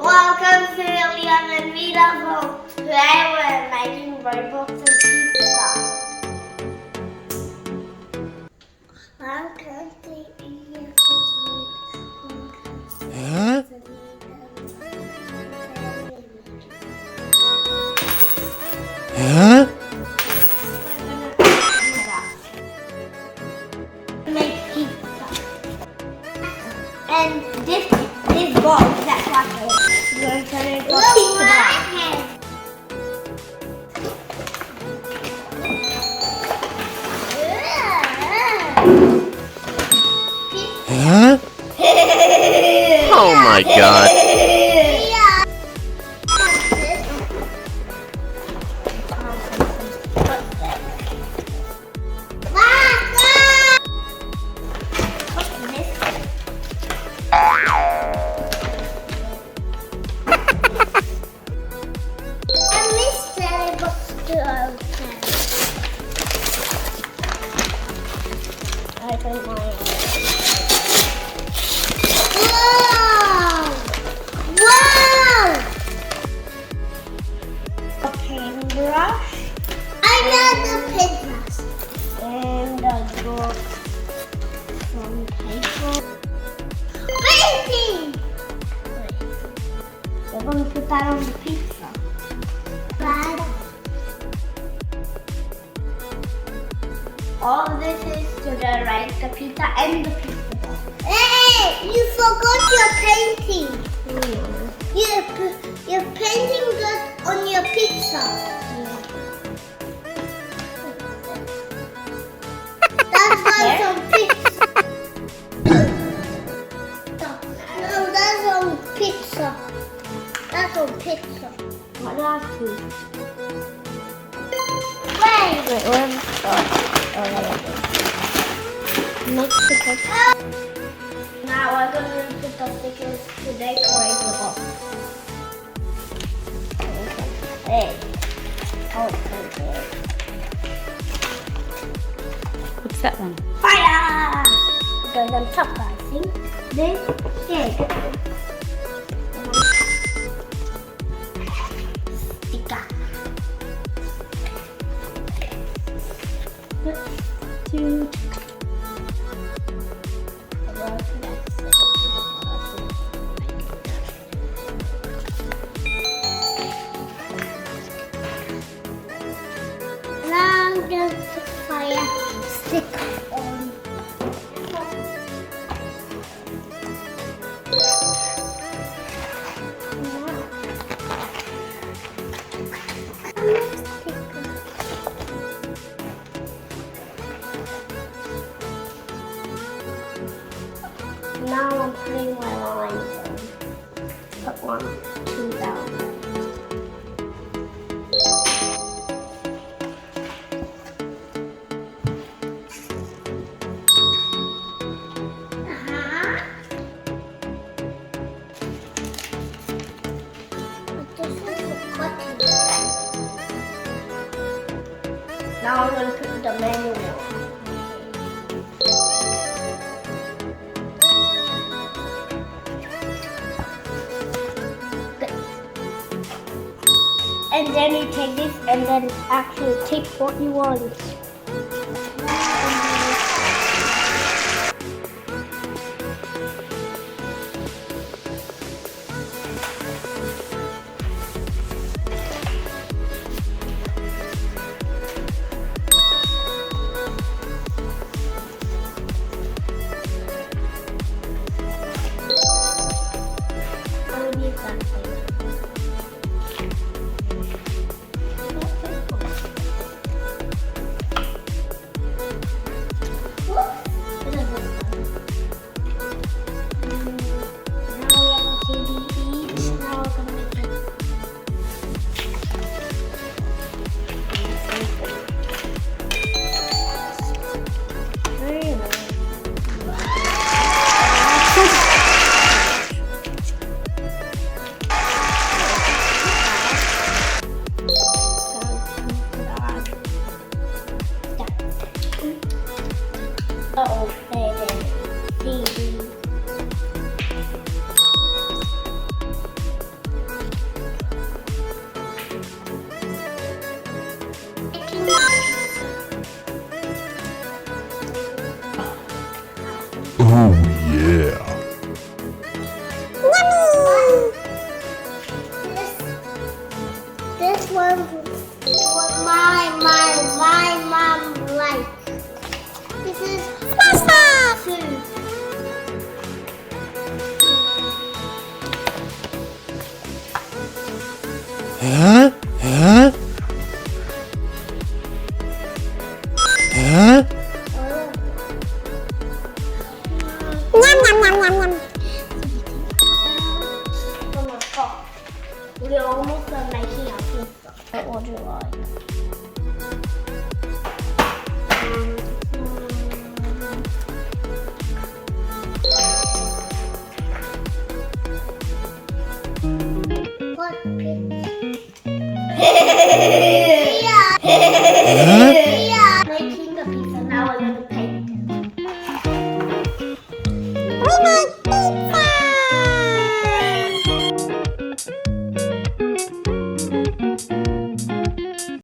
Welcome to Ilija and Vida. So today we're making robots and pizza. Welcome to Ilija and Vida. Huh? Make pizza. And this box that's like it. You're going to turn it into a pizza box. Huh? Oh my god. I think mine. Wow! A paintbrush. I got the paintbrush. And a book from paper. Painting! Wait. We're going to put that on the pizza. All of this is to decorate the pizza and the pizza box. Hey, you forgot your painting. You're painting that on your pizza. That's on pizza. No, that's on pizza. That's on pizza. What else? Wait, where's the start? Mix the picture. Now we're going to put the stickers to decorate the box. Hey. Oh, it's so good. What's that one? Fire! It goes on top, I think. This, yeah. Sticker. Two. Now I'm going to put fire stick on. Now I'm putting my lines in. Put 1, 2 down. But this is a cutting. Now I'm going to put the manual. And then you take this and then actually take what you want. I need that thing. 냠냠냠냠냠. 우리 almost done making our pizza. 我这个